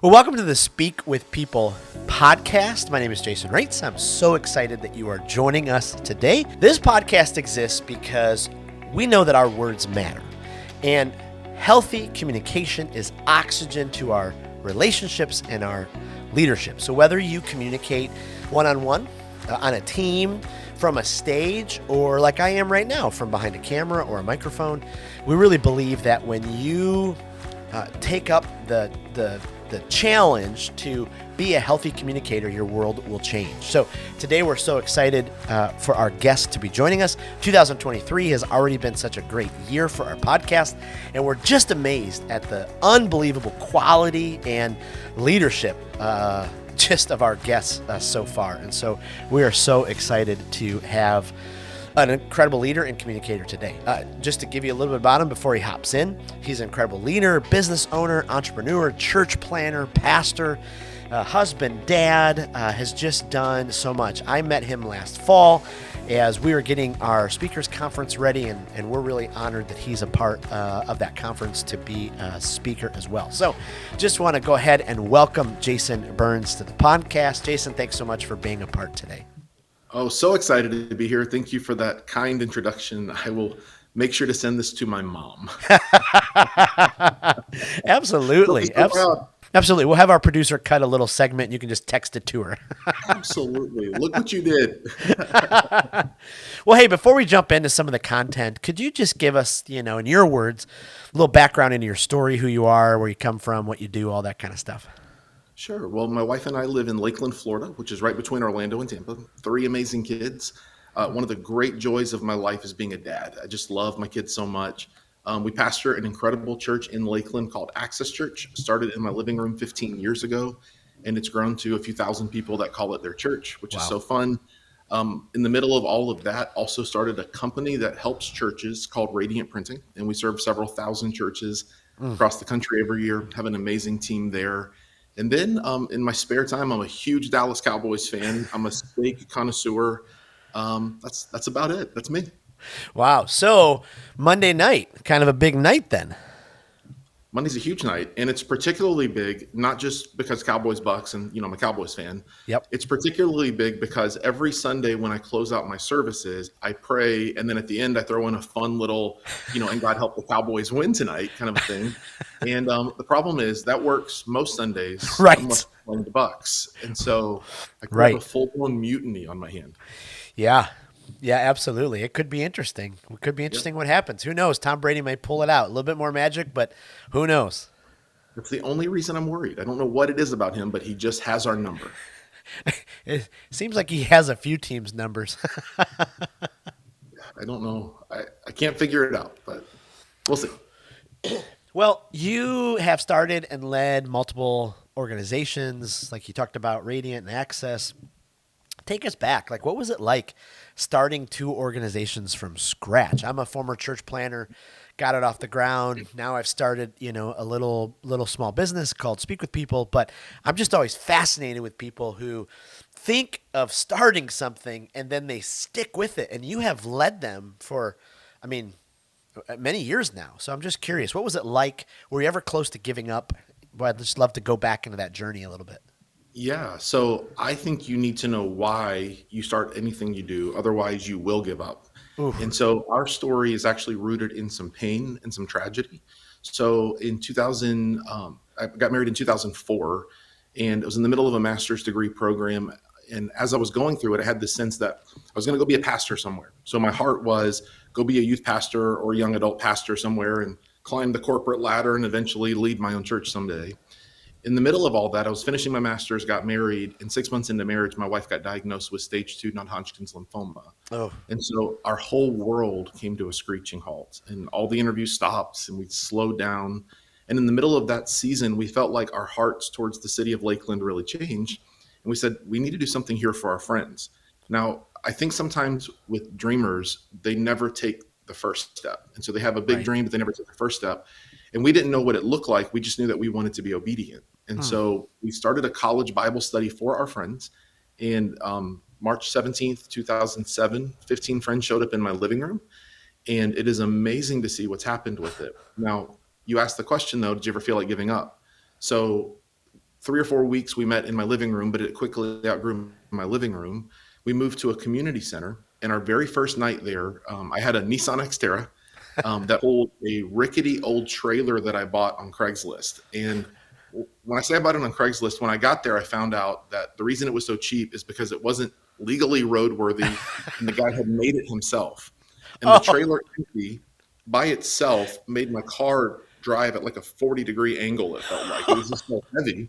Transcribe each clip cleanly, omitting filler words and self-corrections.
Well, welcome to the Speak with People podcast. My name is Jason Reitz. I'm so excited that you are joining us today. This podcast exists because we know that our words matter, and healthy communication is oxygen to our relationships and our leadership. So whether you communicate one-on-one, on a team, from a stage, or like I am right now, from behind a camera or a microphone, we really believe that when you take up the challenge to be a healthy communicator, your world will change. So today we're so excited for our guest to be joining us. 2023 has already been such a great year for our podcast, and we're just amazed at the unbelievable quality and leadership just of our guests so far. And so we are so excited to have an incredible leader and communicator today. Just to give you a little bit about him before he hops in, he's an incredible leader, business owner, entrepreneur, church planner, pastor, husband, dad, has just done so much. I met him last fall as we were getting our speakers conference ready, and we're really honored that he's a part of that conference to be a speaker as well. So just want to go ahead and welcome Jason Burns to the podcast. Jason, thanks so much for being a part today. Oh, so excited to be here. Thank you for that kind introduction. I will make sure to send this to my mom. Absolutely. Absolutely. We'll have our producer cut a little segment and you can just text it to her. Absolutely. Look what you did. Well, hey, before we jump into some of the content, could you just give us, in your words, a little background into your story, who you are, where you come from, what you do, all that kind of stuff? Sure. Well, my wife and I live in Lakeland, Florida, which is right between Orlando and Tampa. 3 amazing kids. One of the great joys of my life is being a dad. I just love my kids so much. We pastor an incredible church in Lakeland called Access Church. Started in my living room 15 years ago, and it's grown to a few thousand people that call it their church, which is so fun. In the middle of all of that, also started a company that helps churches called Radiant Printing, and we serve several thousand churches across the country every year. Have an amazing team there. And then in my spare time, I'm a huge Dallas Cowboys fan. I'm a steak connoisseur. That's about it. That's me. Wow. So Monday night, kind of a big night then. Monday's a huge night, and it's particularly big, not just because Cowboys Bucks, and I'm a Cowboys fan. Yep. It's particularly big because every Sunday when I close out my services, I pray, and then at the end I throw in a fun little, and God help the Cowboys win tonight kind of a thing. And the problem is that works most Sundays, right? Unless I'm playing the Bucks, and so I could have a full-blown mutiny on my hand. Yeah, absolutely. It could be interesting. It could be interesting what happens. Who knows? Tom Brady might pull it out. A little bit more magic, but who knows? That's the only reason I'm worried. I don't know what it is about him, but he just has our number. It seems like he has a few teams' numbers. I don't know. I can't figure it out, but we'll see. Well, you have started and led multiple organizations, like you talked about, Radiant and Access. Take us back. Like, what was it like starting 2 organizations from scratch? I'm a former church planner, got it off the ground. Now I've started, a little small business called Speak with People, but I'm just always fascinated with people who think of starting something and then they stick with it. And you have led them for, many years now. So I'm just curious, what was it like? Were you ever close to giving up? Well, I'd just love to go back into that journey a little bit. Yeah. So I think you need to know why you start anything you do. Otherwise, you will give up. Oof. And so our story is actually rooted in some pain and some tragedy. So in 2000, I got married in 2004, and it was in the middle of a master's degree program. And as I was going through it, I had this sense that I was going to go be a pastor somewhere. So my heart was go be a youth pastor or a young adult pastor somewhere and climb the corporate ladder and eventually lead my own church someday. In the middle of all that, I was finishing my master's, got married, and 6 months into marriage, my wife got diagnosed with stage 2 non-Hodgkin's lymphoma. Oh. And so our whole world came to a screeching halt, and all the interviews stopped, and we slowed down. And in the middle of that season, we felt like our hearts towards the city of Lakeland really changed. And we said, we need to do something here for our friends. Now, I think sometimes with dreamers, they never take the first step. And so they have a big dream, but they never take the first step. And we didn't know what it looked like. We just knew that we wanted to be obedient. And so we started a college Bible study for our friends. And March 17th, 2007, 15 friends showed up in my living room. And it is amazing to see what's happened with it. Now, you asked the question, though, did you ever feel like giving up? So 3 or 4 weeks we met in my living room, but it quickly outgrew my living room. We moved to a community center, and our very first night there, I had a Nissan Xterra that pulled a rickety old trailer that I bought on Craigslist. And when I say I bought it on Craigslist, when I got there, I found out that the reason it was so cheap is because it wasn't legally roadworthy, and the guy had made it himself. And the Oh, trailer empty by itself made my car drive at like a 40-degree angle. It felt like it was just so heavy.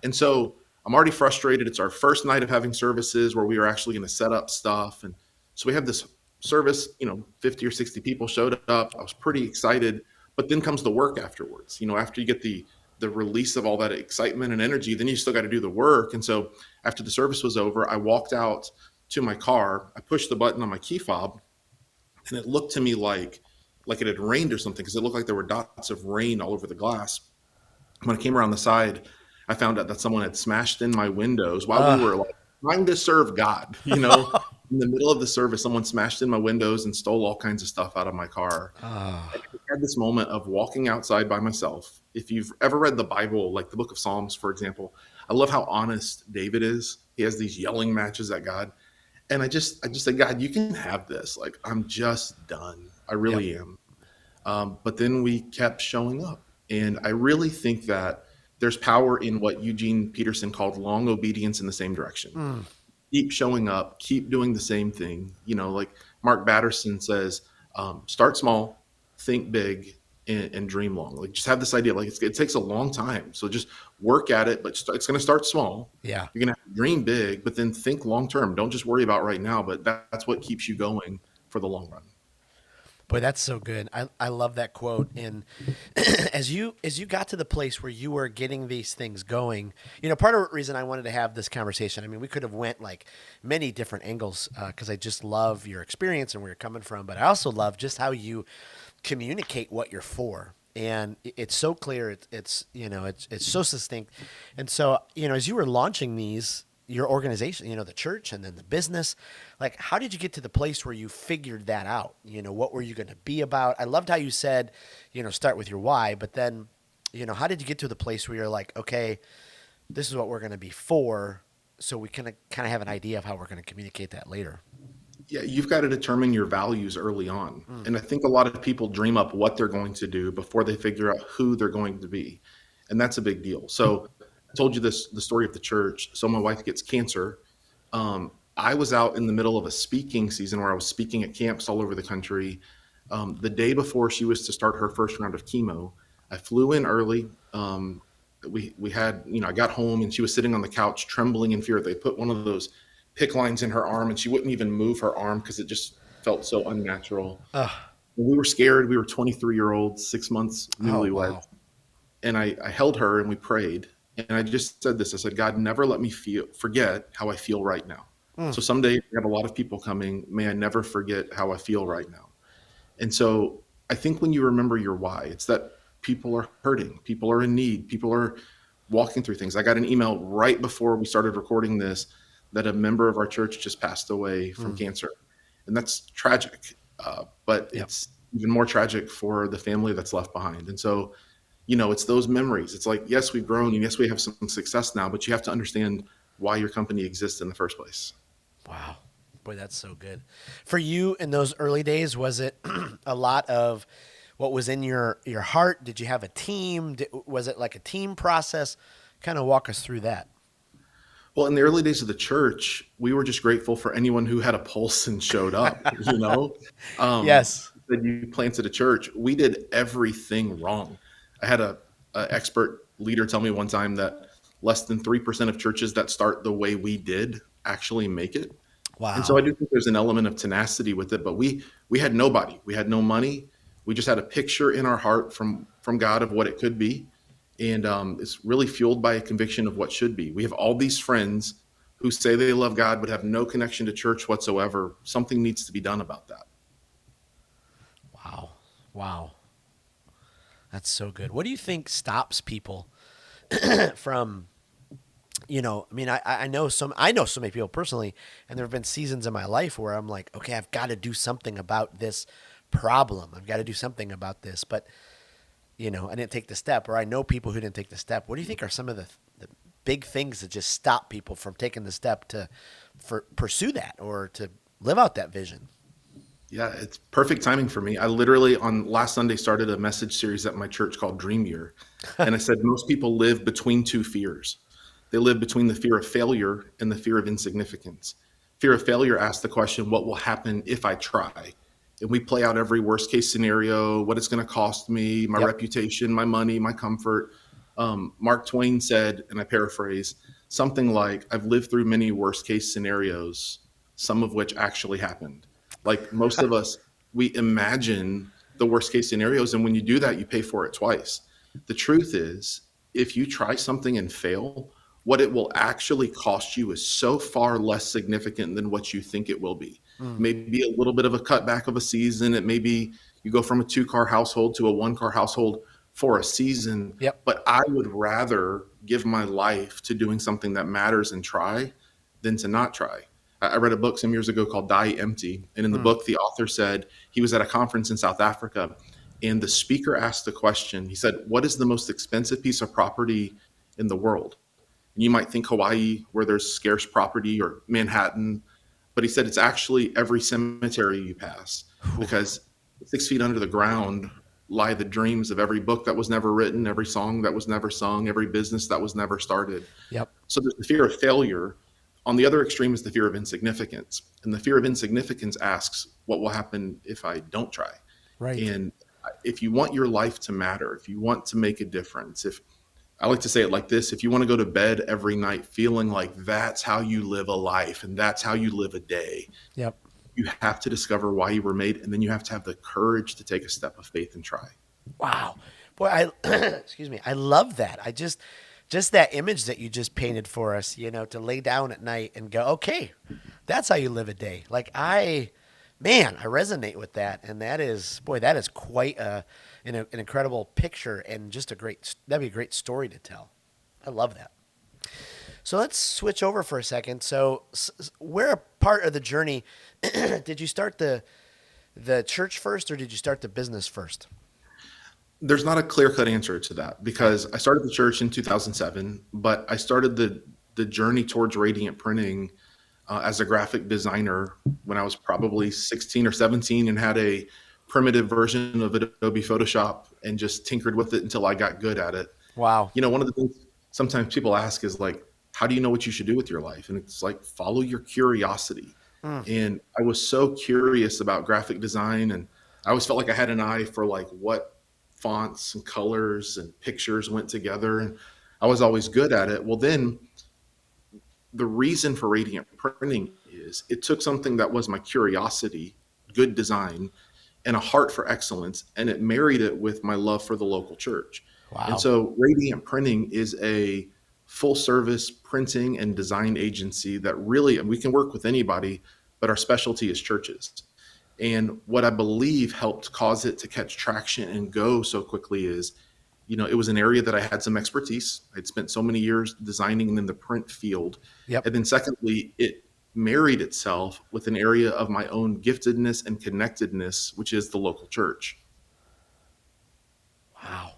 And so I'm already frustrated. It's our first night of having services where we are actually going to set up stuff. And so we have this service, 50 or 60 people showed up. I was pretty excited, but then comes the work afterwards. After you get the release of all that excitement and energy, then you still got to do the work. And so after the service was over, I walked out to my car. I pushed the button on my key fob, and it looked to me like it had rained or something, because it looked like there were dots of rain all over the glass. When I came around the side, I found out that someone had smashed in my windows while we uh, were like trying to serve God. In the middle of the service, someone smashed in my windows and stole all kinds of stuff out of my car. uh, And I had this moment of walking outside by myself. If you've ever read the Bible, like the book of Psalms, for example, I love how honest David is. He has these yelling matches at God. And I just said, God, you can have this. Like, I'm just done. I yep. really am. But then we kept showing up. And I really think that there's power in what Eugene Peterson called long obedience in the same direction. Mm, Keep showing up, keep doing the same thing. Like Mark Batterson says, start small, think big, and dream long. Like, just have this idea. Like, it takes a long time. So just work at it, but it's going to start small. yeah. You're going to dream big, but then think long term. Don't just worry about right now, but that's what keeps you going for the long run. Boy, that's so good. I love that quote. And as you got to the place where you were getting these things going, part of the reason I wanted to have this conversation, I mean, we could have went like many different angles because I just love your experience and where you're coming from, but I also love just how you communicate what you're for. And it's so clear. It's so succinct. And so, as you were launching these, your organization, the church and then the business, like, how did you get to the place where you figured that out? What were you going to be about? I loved how you said, start with your why, but then, how did you get to the place where you're like, okay, this is what we're going to be for, so we can kind of have an idea of how we're going to communicate that later. Yeah, you've got to determine your values early on. Mm. And I think a lot of people dream up what they're going to do before they figure out who they're going to be. And that's a big deal. So I told you the story of the church. So my wife gets cancer. I was out in the middle of a speaking season where I was speaking at camps all over the country. The day before she was to start her first round of chemo, I flew in early. We had, I got home and she was sitting on the couch trembling in fear. They put one of those pick lines in her arm and she wouldn't even move her arm because it just felt so unnatural. Uh, And we were scared. We were 23-year-olds, 6 months oh, newlyweds. wow. And I held her and we prayed. And I just said this. I said, God, never let me forget how I feel right now. Mm. So someday we have a lot of people coming. May I never forget how I feel right now. And so I think when you remember your why, it's that people are hurting, people are in need, people are walking through things. I got an email right before we started recording this that a member of our church just passed away from Mm. cancer. And that's tragic. But Yep. it's even more tragic for the family that's left behind. And so, it's those memories. It's like, yes, we've grown and yes, we have some success now, but you have to understand why your company exists in the first place. Wow. Boy, that's so good. For you in those early days, was it a lot of what was in your heart? Did you have a team? Was it like a team process? Kind of walk us through that. Well, in the early days of the church, we were just grateful for anyone who had a pulse and showed up. Yes. That you planted a church. We did everything wrong. I had a expert leader tell me one time that less than 3% of churches that start the way we did actually make it. And so I Wow. do think there's an element of tenacity with it, but we had nobody. We had no money. We just had a picture in our heart from God of what it could be. And it's really fueled by a conviction of what should be. We have all these friends who say they love God but have no connection to church whatsoever. Something needs to be done about that. Wow. Wow. That's so good. What do you think stops people from, I mean, I know so many people personally, and there have been seasons in my life where I'm like, okay, I've got to do something about this problem. I've got to do something about this. But I didn't take the step, or I know people who didn't take the step. What do you think are some of the big things that just stop people from taking the step to pursue that or to live out that vision? Yeah, it's perfect timing for me. I literally on last Sunday started a message series at my church called Dream Year. And I said most people live between two fears. They live between the fear of failure and the fear of insignificance. Fear of failure asks the question, what will happen if I try? And we play out every worst case scenario, what it's going to cost me, my Yep. reputation, my money, my comfort. Mark Twain said, and I paraphrase, something like, I've lived through many worst case scenarios, some of which actually happened. Like most of us, we imagine the worst case scenarios. And when you do that, you pay for it twice. The truth is, if you try something and fail, what it will actually cost you is so far less significant than what you think it will be. Mm. Maybe a little bit of a cutback of a season. It may be you go from a 2-car household to a 1-car household for a season. Yep. But I would rather give my life to doing something that matters and try than to not try. I read a book some years ago called Die Empty. And in the Mm. book, the author said he was at a conference in South Africa and the speaker asked the question. He said, what is the most expensive piece of property in the world? And you might think Hawaii, where there's scarce property, or Manhattan. But he said it's actually every cemetery you pass, because 6 feet under the ground lie the dreams of every book that was never written, every song that was never sung, every business that was never started. Yep. So there's the fear of failure. On the other extreme is the fear of insignificance. And the fear of insignificance asks, what will happen if I don't try? Right. And if you want your life to matter, if you want to make a difference, if I like to say it like this, if you want to go to bed every night feeling like that's how you live a life and that's how you live a day, Yep. you have to discover why you were made, and then you have to have the courage to take a step of faith and try. Wow. Boy, I excuse me. I love that. I just that image that you just painted for us, to lay down at night and go, okay, that's how you live a day. Like man, I resonate with that. And that is quite an incredible picture and just that'd be a great story to tell. I love that. So let's switch over for a second. So where a part of the journey, did you start the church first or did you start the business first? There's not a clear-cut answer to that, because I started the church in 2007, but I started the journey towards Radiant Printing as a graphic designer when I was probably 16 or 17 and had a primitive version of Adobe Photoshop and just tinkered with it until I got good at it. Wow. One of the things sometimes people ask is like, how do you know what you should do with your life? And it's like, follow your curiosity. And I was so curious about graphic design, and I always felt like I had an eye for like what fonts and colors and pictures went together. And I was always good at it. Well, then the reason for Radiant Printing is it took something that was my curiosity, good design, and a heart for excellence, and it married it with my love for the local church. Wow. And so Radiant Printing is a full service printing and design agency that really, and we can work with anybody, but our specialty is churches. And what I believe helped cause it to catch traction and go so quickly is, it was an area that I had some expertise. I'd spent so many years designing in the print field. Yep. And then secondly, it married itself with an area of my own giftedness and connectedness, which is the local church. Wow.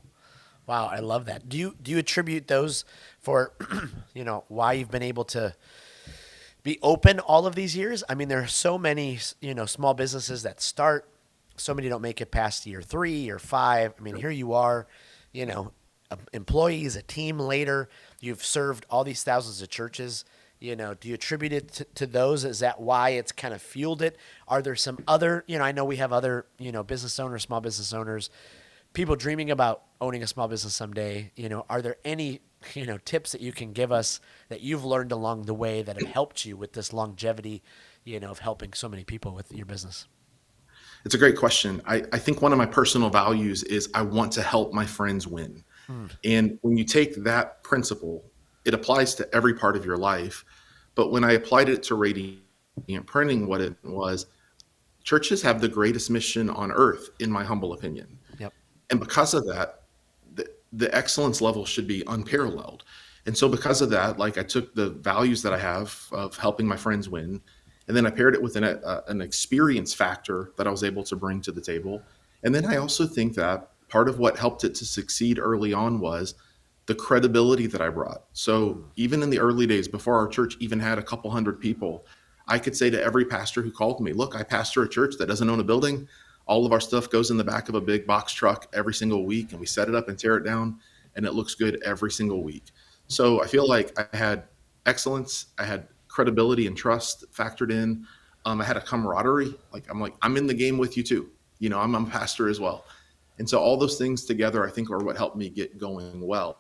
Wow, I love that. Do you attribute those for why you've been able to be open all of these years? I mean, there are so many, small businesses that start, so many don't make it past year 3 or 5. I mean, here you are, employees, a team later, you've served all these thousands of churches. Do you attribute it to those? Is that why it's kind of fueled it? Are there some other, I know we have other, business owners, small business owners, people dreaming about owning a small business someday. Are there any, tips that you can give us that you've learned along the way that have helped you with this longevity, of helping so many people with your business? It's a great question. I think one of my personal values is I want to help my friends win. And when you take that principle, it applies to every part of your life. But when I applied it to Radiant Printing, what it was, churches have the greatest mission on earth, in my humble opinion. Yep. And because of that, the excellence level should be unparalleled. And so because of that, like I took the values that I have of helping my friends win, and then I paired it with an experience factor that I was able to bring to the table. And then I also think that part of what helped it to succeed early on was the credibility that I brought. So Mm. even in the early days, before our church even had a couple hundred people, I could say to every pastor who called me, look, I pastor a church that doesn't own a building. All of our stuff goes in the back of a big box truck every single week, and we set it up and tear it down, and it looks good every single week. So I feel like I had excellence, I had credibility and trust factored in. I had a camaraderie. I'm in the game with you too. I'm a pastor as well. And so all those things together, I think, are what helped me get going well.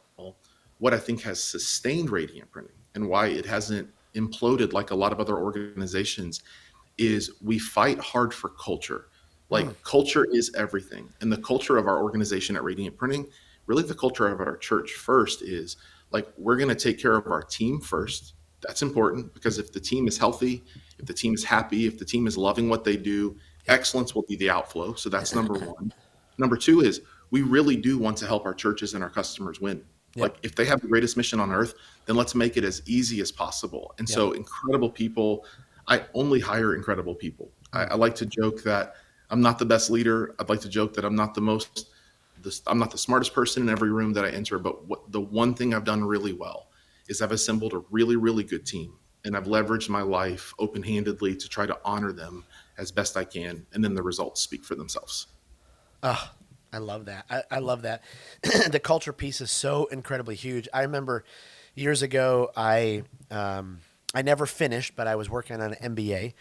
What I think has sustained Radiant Printing and why it hasn't imploded like a lot of other organizations is we fight hard for culture. Mm. Like culture is everything. And the culture of our organization at Radiant Printing, really the culture of our church first is like we're going to take care of our team first. That's important because if the team is healthy, if the team is happy, if the team is loving what they do, Yep. excellence will be the outflow. So that's number one. Number two is we really do want to help our churches and our customers win. Yep. Like if they have the greatest mission on earth, then let's make it as easy as possible. And Yep. so incredible people, I only hire incredible people. Mm. I like to joke that I'm not the best leader. I'd like to joke that I'm not I'm not the smartest person in every room that I enter, but the one thing I've done really well is I've assembled a really, really good team. And I've leveraged my life open-handedly to try to honor them as best I can. And then the results speak for themselves. Oh, I love that. I love that. The culture piece is so incredibly huge. I remember years ago, I never finished, but I was working on an MBA.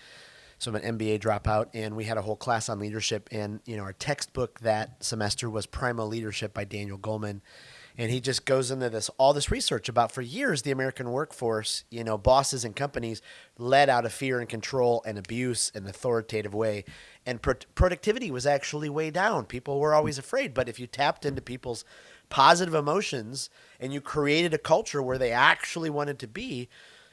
So I'm an MBA dropout, and we had a whole class on leadership. And our textbook that semester was Primal Leadership by Daniel Goleman, and he just goes into all this research about for years the American workforce, bosses and companies led out of fear and control and abuse and authoritative way, and productivity was actually way down. People were always afraid, but if you tapped into people's positive emotions and you created a culture where they actually wanted to be,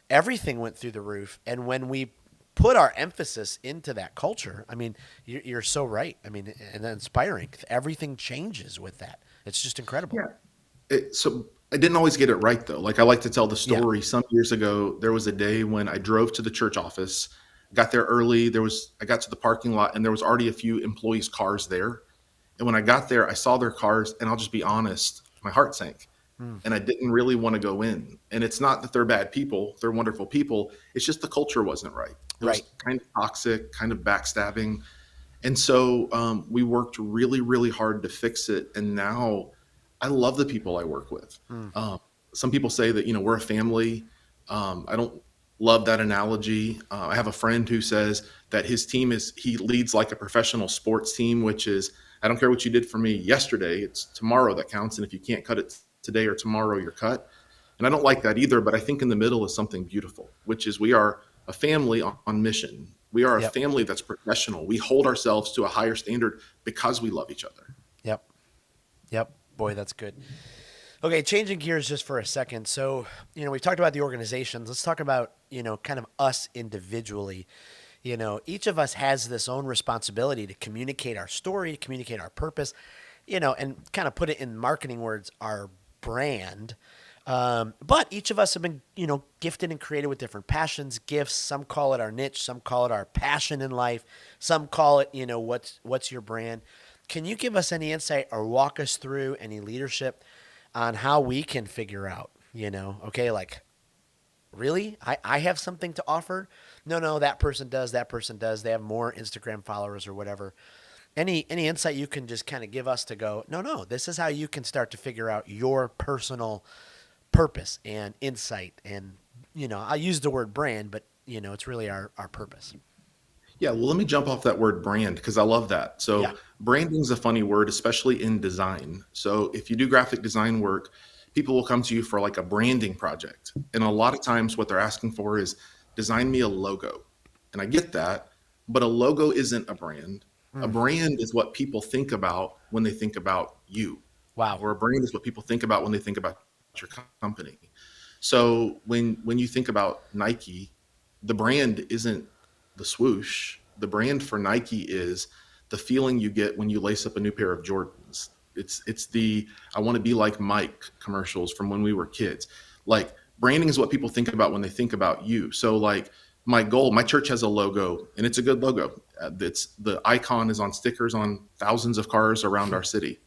everything went through the roof. And when we put our emphasis into that culture, I mean, you're so right. I mean, and inspiring. Everything changes with that. It's just incredible. Yeah. So I didn't always get it right though. Like I like to tell the Yeah. story. Some years ago, there was a day when I drove to the church office, got there early. I got to the parking lot and there was already a few employees' cars there. And when I got there, I saw their cars and I'll just be honest, my heart sank Mm. and I didn't really want to go in. And it's not that they're bad people. They're wonderful people. It's just the culture wasn't right. It was Right. kind of toxic, kind of backstabbing. And so we worked really, really hard to fix it. And now I love the people I work with. Mm. Some people say that, we're a family. I don't love that analogy. I have a friend who says that he leads like a professional sports team, which is, I don't care what you did for me yesterday, it's tomorrow that counts. And if you can't cut it today or tomorrow, you're cut. And I don't like that either, but I think in the middle is something beautiful, which is we are a family on mission. We are a Yep. family that's professional. We hold ourselves to a higher standard because we love each other. Yep. Yep. Boy, that's good. Okay, changing gears just for a second. So, we've talked about the organizations. Let's talk about, kind of us individually. Each of us has this own responsibility to communicate our story, to communicate our purpose, and kind of put it in marketing words, our brand. But each of us have been, gifted and created with different passions, gifts. Some call it our niche. Some call it our passion in life. Some call it, what's your brand? Can you give us any insight or walk us through any leadership on how we can figure out, okay, like, really? I have something to offer? No, that person does. That person does. They have more Instagram followers or whatever. Any insight you can just kind of give us to go, no, this is how you can start to figure out your personal purpose and insight. And, I use the word brand, but, it's really our purpose. Yeah, well, let me jump off that word brand because I love that. So, Yeah. branding is a funny word, especially in design. So, if you do graphic design work, people will come to you for like a branding project. And a lot of times, what they're asking for is design me a logo. And I get that, but a logo isn't a brand. A Mm. brand is what people think about when they think about you, Wow. or a brand is what people think about when they think about your company. So, when you think about Nike, the brand isn't the swoosh. The brand for Nike is the feeling you get when you lace up a new pair of Jordans. It's the I want to be like Mike commercials from when we were kids. Like branding is what people think about when they think about you. So like my church has a logo and it's a good logo. It's the icon is on stickers on thousands of cars around our city.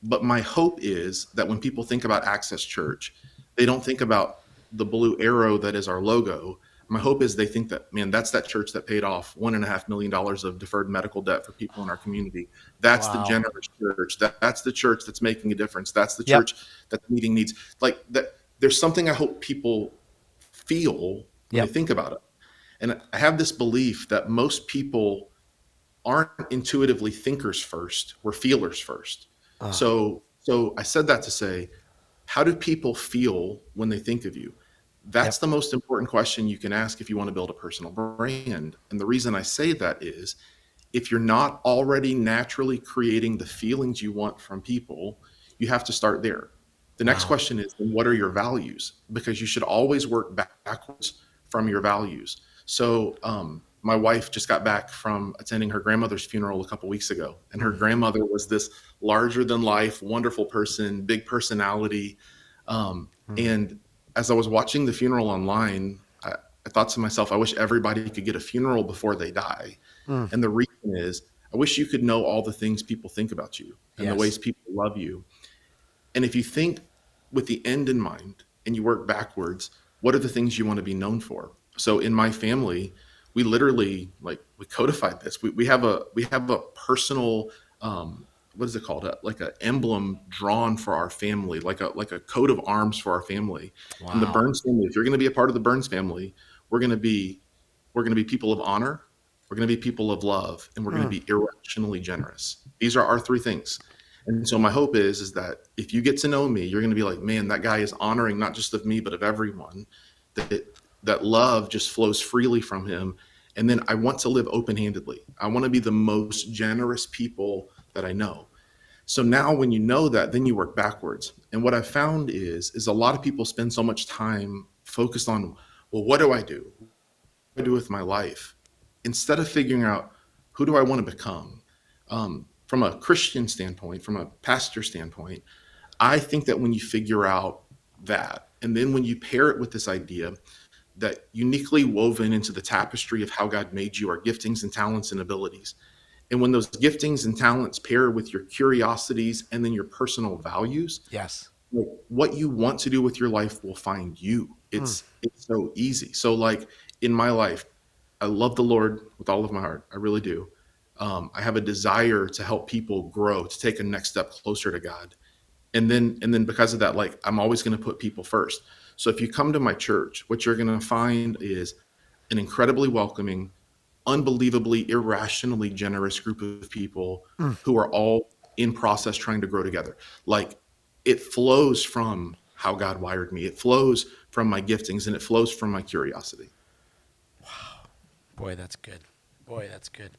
But my hope is that when people think about Access Church, they don't think about the blue arrow that is our logo. My hope is they think that, man, that's that church that paid off $1.5 million of deferred medical debt for people in our community. That's the Wow. generous church. That's the church that's making a difference. That's the Yep. church that's meeting needs. Like that, there's something I hope people feel when they Yep. think about it. And I have this belief that most people aren't intuitively thinkers first, we're feelers first. Uh, So I said that to say, how do people feel when they think of you? That's yep. the most important question you can ask if you want to build a personal brand. And the reason I say that is if you're not already naturally creating the feelings you want from people, you have to start there. The next Wow. question is, then what are your values? Because you should always work backwards from your values. So my wife just got back from attending her grandmother's funeral a couple weeks ago, and her Mm. grandmother was this larger than life, wonderful person, big personality. Mm. And as I was watching the funeral online, I thought to myself, I wish everybody could get a funeral before they die. Mm. And the reason is, I wish you could know all the things people think about you and the Yes. ways people love you. And if you think with the end in mind and you work backwards, what are the things you want to be known for? So in my family, we literally we codified this. We have a personal what is it called? Like an emblem drawn for our family, like a coat of arms for our family. And the Wow. Burns family, if you're going to be a part of the Burns family, we're going to be we're going to be people of honor, we're going to be people of love, and we're going to Mm. be irrationally generous. These are our three things. And so my hope is that if you get to know me, you're going to be like, man, that guy is honoring not just of me, but of everyone. That that love just flows freely from him. And then I want to live open-handedly. I want to be the most generous people that I know. So now when you know that, then you work backwards. And what I've found is a lot of people spend so much time focused on, well, what do I do? What do I do with my life? Instead of figuring out who do I want to become? From a Christian standpoint, from a pastor standpoint, I think that when you figure out that, and then when you pair it with this idea that uniquely woven into the tapestry of how God made you are giftings and talents and abilities. And when those giftings and talents pair with your curiosities and then your personal values, Yes. what you want to do with your life will find you. Mm. It's so easy. So like in my life, I love the Lord with all of my heart. I really do. I have a desire to help people grow, to take a next step closer to God. And then because of that, like I'm always going to put people first. So if you come to my church, what you're going to find is an incredibly welcoming, unbelievably irrationally generous group of people Mm. who are all in process trying to grow together. Like it flows from how God wired me. It flows from my giftings and it flows from my curiosity. Boy, that's good. Boy, that's good.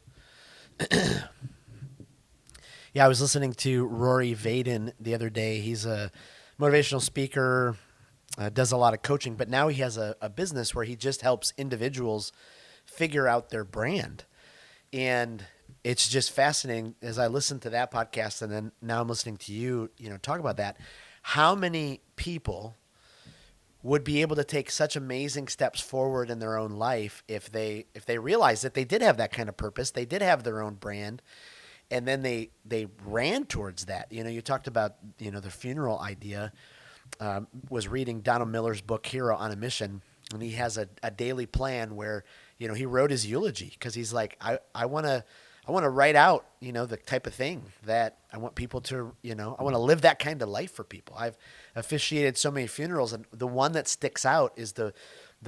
Yeah, I was listening to Rory Vaden the other day. He's a motivational speaker, does a lot of coaching, but now he has a business where he just helps individuals figure out their brand. And it's just fascinating as I listen to that podcast and then now I'm listening to you, talk about that. How many people would be able to take such amazing steps forward in their own life if they realized that they did have that kind of purpose, they did have their own brand, and then they ran towards that. You talked about the funeral idea. Was reading Donald Miller's book Hero on a Mission, and he has a daily plan where he wrote his eulogy because he's like I want to write out the type of thing that I want people to I want to live that kind of life for people. I've officiated so many funerals, and the one that sticks out is the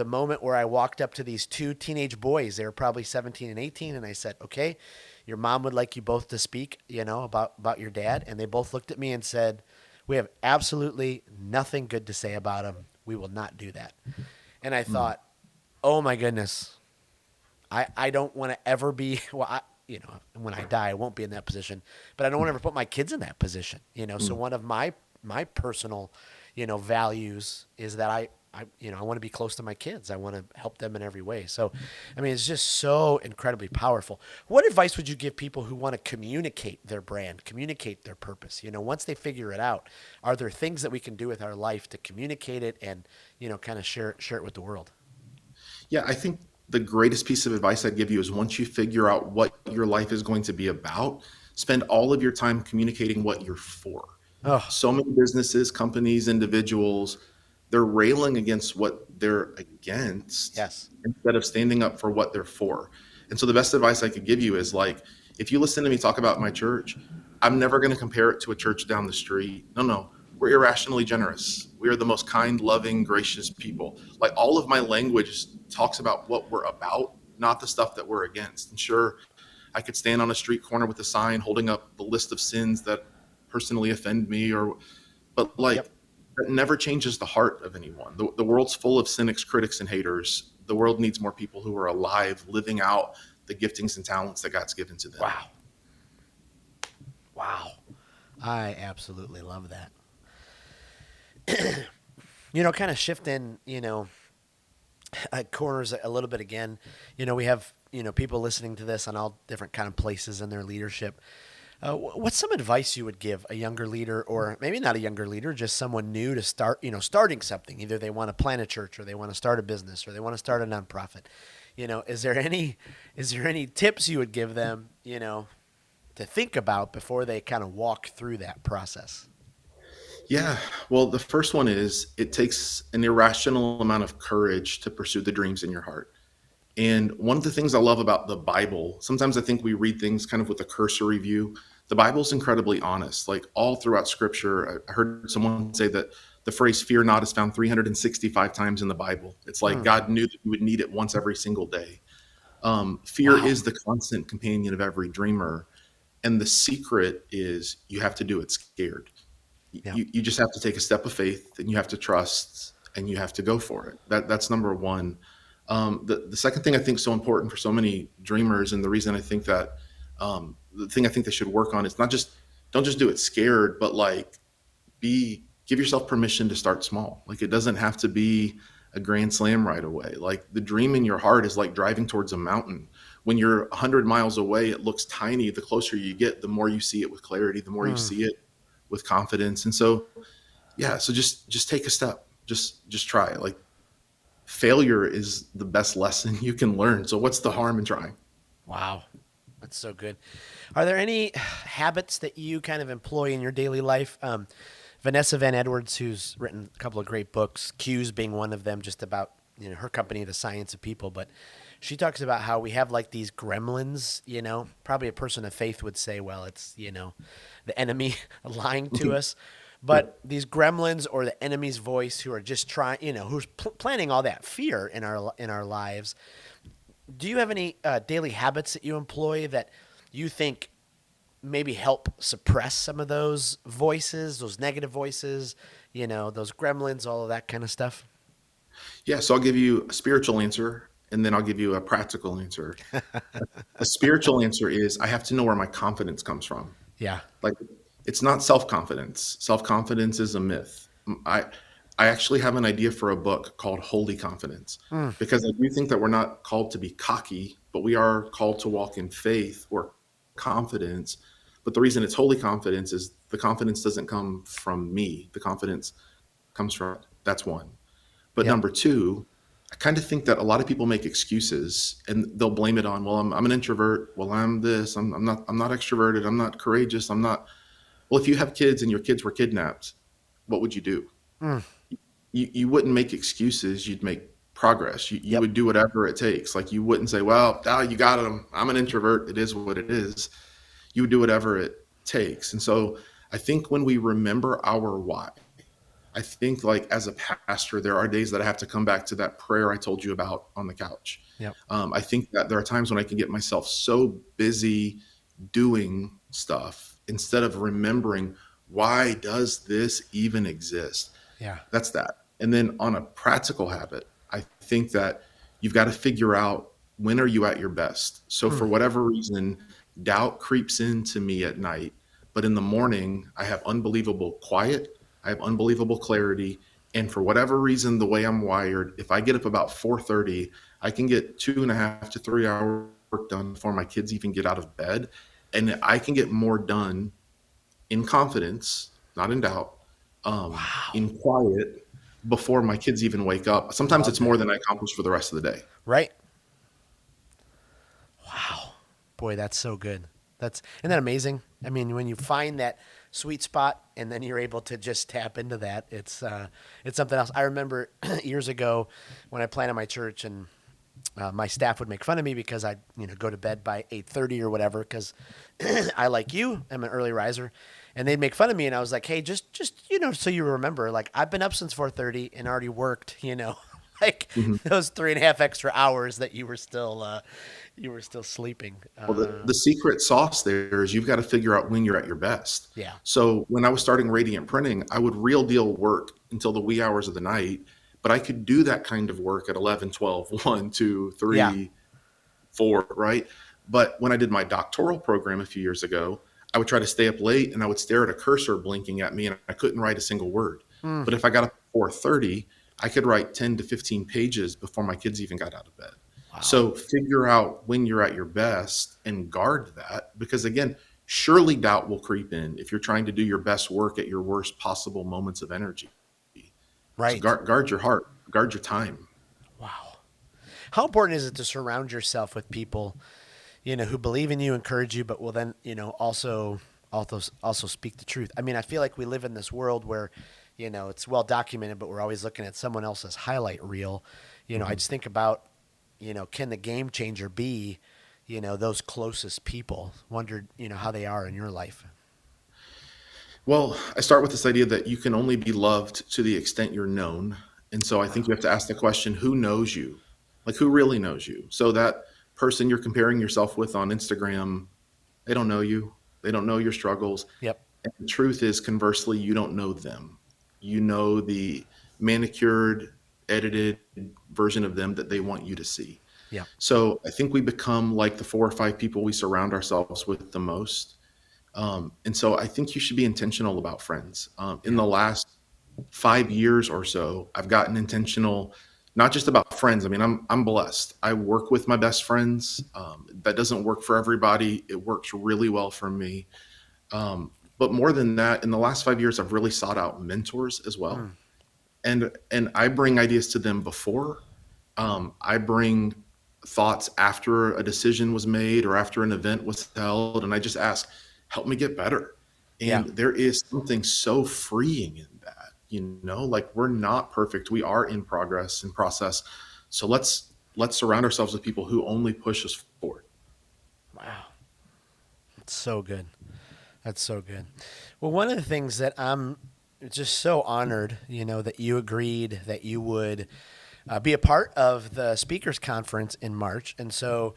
moment where I walked up to these two teenage boys. They were probably 17 and 18, and I said, "Okay, your mom would like you both to speak, about your dad." And they both looked at me and said, "We have absolutely nothing good to say about him. We will not do that." And I Mm, thought, "Oh my goodness, I don't want to ever be well. When I die, I won't be in that position, but I don't want to ever put my kids in that position. So mm, one of my personal, values is that I want to be close to my kids. I want to help them in every way. So, I mean, it's just so incredibly powerful. What advice would you give people who want to communicate their brand, communicate their purpose? Once they figure it out, are there things that we can do with our life to communicate it and, kind of share it with the world? Yeah, I think the greatest piece of advice I'd give you is once you figure out what your life is going to be about, spend all of your time communicating what you're for. Oh, So many businesses, companies, individuals, they're railing against what they're against yes. instead of standing up for what they're for. And so the best advice I could give you is like, if you listen to me talk about my church, I'm never going to compare it to a church down the street. No, no. We're irrationally generous. We are the most kind, loving, gracious people. Like all of my language talks about what we're about, not the stuff that we're against. And sure, I could stand on a street corner with a sign holding up the list of sins that personally offend me, or but Yep. like that never changes the heart of anyone. The world's full of cynics, critics, and haters. The world needs more people who are alive, living out the giftings and talents that God's given to them. Wow. Wow. I absolutely love that. Kind of shifting, corners a little bit again. We have, people listening to this on all different kind of places in their leadership. What's some advice you would give a younger leader, or maybe not a younger leader, just someone new to start, starting something? Either they want to plant a church, or they want to start a business, or they want to start a nonprofit. Is there any tips you would give them, to think about before they kind of walk through that process? Yeah. Well, the first one is it takes an irrational amount of courage to pursue the dreams in your heart. And one of the things I love about the Bible, sometimes I think we read things kind of with a cursory view. The Bible's incredibly honest. Like all throughout scripture, I heard someone say that the phrase fear not is found 365 times in the Bible. It's like Hmm. God knew that you would need it once every single day. Fear Wow. is the constant companion of every dreamer. And the secret is you have to do it scared. Yeah. You just have to take a step of faith, and you have to trust, and you have to go for it. That's number one. The second thing I think is so important for so many dreamers, and the reason I think that the thing I think they should work on is not just don't just do it scared, but like give yourself permission to start small. Like it doesn't have to be a grand slam right away. Like the dream in your heart is like driving towards a mountain. When you're 100 miles away, it looks tiny. The closer you get, the more you see it with clarity, the more you Hmm. see it with confidence. And so, yeah, so just take a step. Just try it. Like failure is the best lesson you can learn. So what's the harm in trying? Wow. That's so good. Are there any habits that you kind of employ in your daily life? Vanessa Van Edwards, who's written a couple of great books, Q's being one of them, just about her company, The Science of People. But she talks about how we have like these gremlins. Probably a person of faith would say, well, it's the enemy lying to us. Yeah. But these gremlins or the enemy's voice, who are just trying, who's planting all that fear in our lives. Do you have any daily habits that you employ that you think maybe help suppress some of those voices, those negative voices, those gremlins, all of that kind of stuff? Yeah. So I'll give you a spiritual answer, and then I'll give you a practical answer. A spiritual answer is I have to know where my confidence comes from. Yeah. Like it's not self-confidence. Self-confidence is a myth. I actually have an idea for a book called Holy Confidence, Mm. because I do think that we're not called to be cocky, but we are called to walk in faith or confidence. But the reason it's holy confidence is the confidence doesn't come from me. The confidence comes from that's one. But Yep. number two, I kind of think that a lot of people make excuses and they'll blame it on, well, I'm an introvert. Well, I'm this. I'm not extroverted. I'm not courageous. I'm not. Well, if you have kids and your kids were kidnapped, what would you do? Mm. You wouldn't make excuses. You'd make progress. You Yep. would do whatever it takes. Like you wouldn't say, well, you got them. I'm an introvert. It is what it is. You would do whatever it takes. And so I think when we remember our why, I think like as a pastor, there are days that I have to come back to that prayer I told you about on the couch. Yep. I think that there are times when I can get myself so busy doing stuff instead of remembering why does this even exist. Yeah. That's that. And then on a practical habit, I think that you've got to figure out when are you at your best. So Mm. for whatever reason, doubt creeps into me at night, but in the morning I have unbelievable quiet, I have unbelievable clarity, and for whatever reason, the way I'm wired, if I get up about 4:30, I can get 2.5 to 3 hour work done before my kids even get out of bed, and I can get more done in confidence, not in doubt, Wow. in quiet before my kids even wake up. Sometimes Love it's that. more than I accomplish for the rest of the day. Right. Wow. Boy, that's so good. Isn't that amazing? I mean, when you find that sweet spot, and then you're able to just tap into that. It's something else. I remember years ago when I planted my church, and my staff would make fun of me because I'd go to bed by 8:30 or whatever because I, like you, am an early riser, and they'd make fun of me, and I was like, hey, just so you remember, like, I've been up since 4:30 and already worked, like Mhm. those 3.5 extra hours that you were still sleeping. Well, the secret sauce there is you've got to figure out when you're at your best. Yeah, So when I was starting Radiant Printing, I would real deal work until the wee hours of the night, but I could do that kind of work at 11, 12, 1, 2, yeah, 3, 4, right? But when I did my doctoral program a few years ago, I would try to stay up late and I would stare at a cursor blinking at me and I couldn't write a single word. mm, But if I got up at 4:30, I could write 10 to 15 pages before my kids even got out of bed. wow, So figure out when you're at your best and guard that because again, surely doubt will creep in if you're trying to do your best work at your worst possible moments of energy. So right, guard your heart, guard your time. wow. How important is it to surround yourself with people who believe in you, encourage you, but will then, also speak the truth. I mean, I feel like we live in this world where, it's well documented, but we're always looking at someone else's highlight reel. I Mhm. just think about, can the game changer be, those closest people? Wondered, how they are in your life. Well, I start with this idea that you can only be loved to the extent you're known. And so I think Wow. you have to ask the question, who knows you? Like, who really knows you? So that person you're comparing yourself with on Instagram, they don't know you. They don't know your struggles. Yep. And the truth is, conversely, you don't know them. You know the manicured, edited version of them that they want you to see. Yep. So I think we become like the 4 or 5 people we surround ourselves with the most. And so I think you should be intentional about friends. In Yep. the last 5 years or so, I've gotten intentional, not just about friends. I mean, I'm blessed. I work with my best friends. That doesn't work for everybody. It works really well for me. But more than that, in the last 5 years, I've really sought out mentors as well, Mm. and I bring ideas to them before. I bring thoughts after a decision was made or after an event was held, and I just ask, help me get better. Yeah. And there is something so freeing in that, like we're not perfect. We are in progress and process. So let's surround ourselves with people who only push us forward. Wow. That's so good. That's so good. Well, one of the things that I'm just so honored, that you agreed that you would be a part of the speakers conference in March. And so,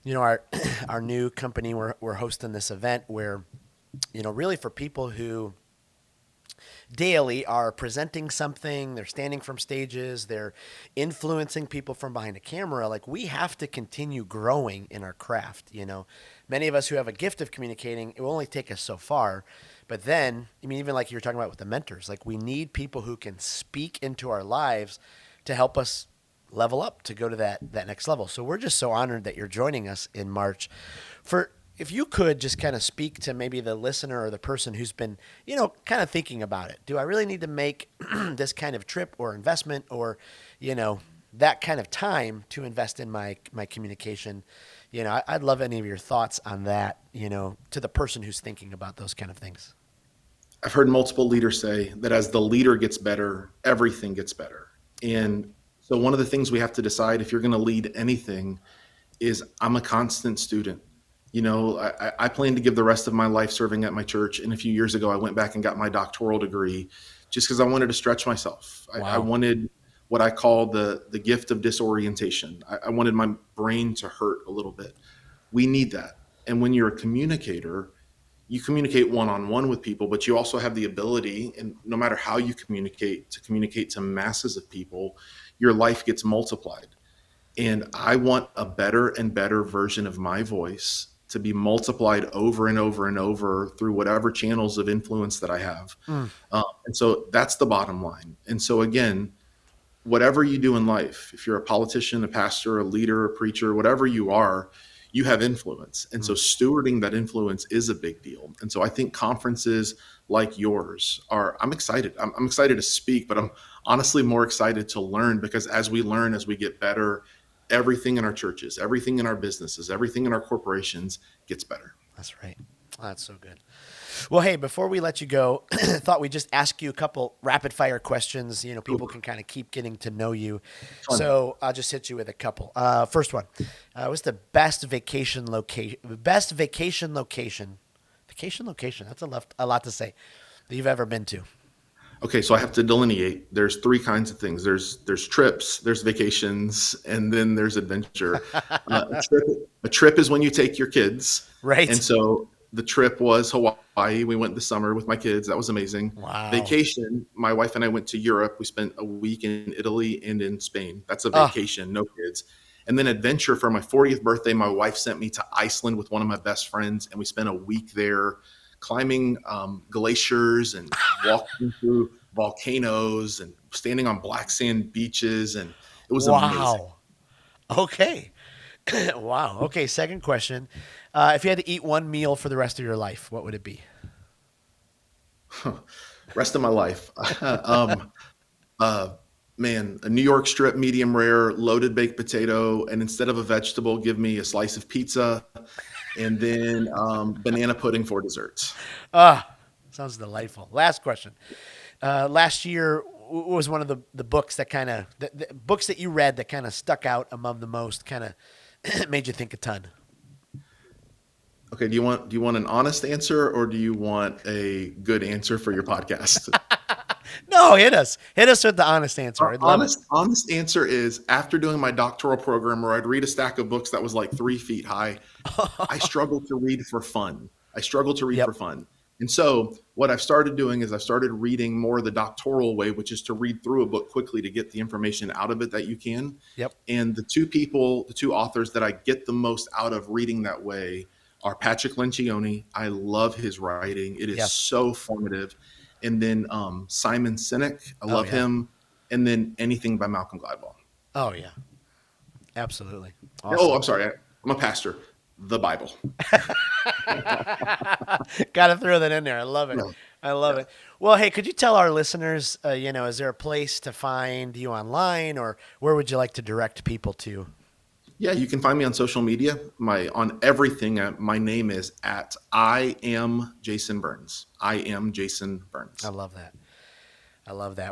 our our new company, we're hosting this event where, really for people who daily are presenting something, they're standing from stages, they're influencing people from behind a camera. Like, we have to continue growing in our craft. Many of us who have a gift of communicating, it will only take us so far. But then, I mean, even like you were talking about with the mentors, like, we need people who can speak into our lives to help us level up to go to that next level. So we're just so honored that you're joining us in March. For If you could just kind of speak to maybe the listener or the person who's been, kind of thinking about it. Do I really need to make this kind of trip or investment or, you know, that kind of time to invest in my communication? I'd love any of your thoughts on that, to the person who's thinking about those kind of things. I've heard multiple leaders say that as the leader gets better, everything gets better. Yeah. And so one of the things we have to decide if you're going to lead anything is I'm a constant student. I plan to give the rest of my life serving at my church. And a few years ago, I went back and got my doctoral degree just because I wanted to stretch myself. I Wow. wanted what I call the gift of disorientation. I wanted my brain to hurt a little bit. We need that. And when you're a communicator, you communicate one on one with people, but you also have the ability, and no matter how you communicate, to communicate to masses of people, your life gets multiplied. And I want a better and better version of my voice to be multiplied over and over and over through whatever channels of influence that I have. Mm. And so that's the bottom line. And so, again, whatever you do in life, if you're a politician, a pastor, a leader, a preacher, whatever you are, you have influence. And so Mm. stewarding that influence is a big deal. And so I think conferences like yours I'm excited. I'm excited to speak, but I'm honestly more excited to learn because as we learn, as we get better, everything in our churches, everything in our businesses, everything in our corporations gets better. That's right. That's so good. Well, hey, before we let you go, thought we'd just ask you a couple rapid fire questions. People can kind of keep getting to know you. Fun. So I'll just hit you with a couple. First one, what's the best vacation location? Vacation location. That's a lot to say. That you've ever been to. Okay, so I have to delineate. There's three kinds of things. There's trips, there's vacations, and then there's adventure. A trip is when you take your kids, Right. and so the trip was Hawaii. We went this summer with my kids. That was amazing. Wow. Vacation. My wife and I went to Europe. We spent a week in Italy and in Spain. That's a Oh. vacation, no kids. And then adventure for my 40th birthday. My wife sent me to Iceland with one of my best friends, and we spent a week there climbing glaciers and walking through volcanoes and standing on black sand beaches. And it was amazing. Wow. Okay. Wow. Okay. Second question. If you had to eat one meal for the rest of your life, what would it be? Rest of my life. Man, a New York strip, medium rare, loaded baked potato, and instead of a vegetable, give me a slice of pizza, and then banana pudding for desserts. Sounds delightful. Last question. Last year was one of the books that kind of the books that you read that kind of stuck out among the most, kind of made you think a ton. Okay, do you want an honest answer, or do you want a good answer for your podcast? No, hit us with the honest answer. I'd love it. Honest answer is, after doing my doctoral program where I'd read a stack of books that was like 3 feet high, I struggled to read for fun. Yep. For fun. And so what I've started doing is I've started reading more the doctoral way, which is to read through a book quickly to get the information out of it that you can. Yep. And the two authors that I get the most out of reading that way are Patrick Lencioni. I love his writing. It is Yes. so formative. And then Simon Sinek. I love yeah. him. And then anything by Malcolm Gladwell. Oh yeah, absolutely. Oh, Awesome. I'm sorry. I'm a pastor. The Bible. Got to throw that in there. I love it. Yeah. I love it. Well, hey, could you tell our listeners, is there a place to find you online, or where would you like to direct people to? Yeah, you can find me on social media. On everything. My name is at I am Jason Burns. I am Jason Burns. I love that.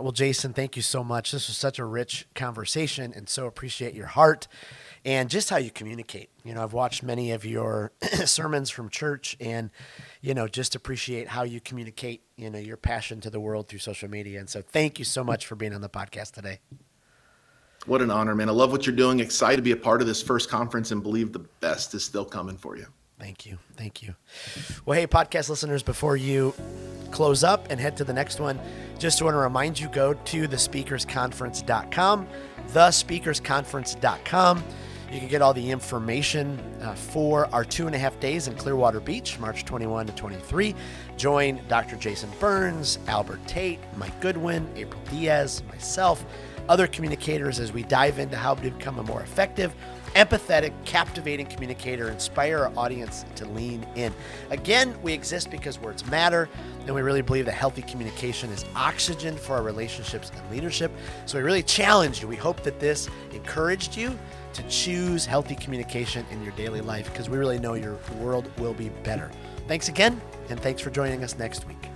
Well, Jason, thank you so much. This was such a rich conversation, and so appreciate your heart and just how you communicate. I've watched many of your sermons from church, and, just appreciate how you communicate, your passion to the world through social media. And so thank you so much for being on the podcast today. What an honor, man. I love what you're doing. Excited to be a part of this first conference and believe the best is still coming for you. Thank you. Well, hey, podcast listeners, before you close up and head to the next one, just want to remind you, go to thespeakersconference.com, thespeakersconference.com. You can get all the information for our 2.5 days in Clearwater Beach, March 21 to 23. Join Dr. Jason Burns, Albert Tate, Mike Goodwin, April Diaz, myself, other communicators as we dive into how to become a more effective, empathetic, captivating communicator, inspire our audience to lean in. Again, we exist because words matter, and we really believe that healthy communication is oxygen for our relationships and leadership. So we really challenge you. We hope that this encouraged you to choose healthy communication in your daily life, because we really know your world will be better. Thanks again, and thanks for joining us next week.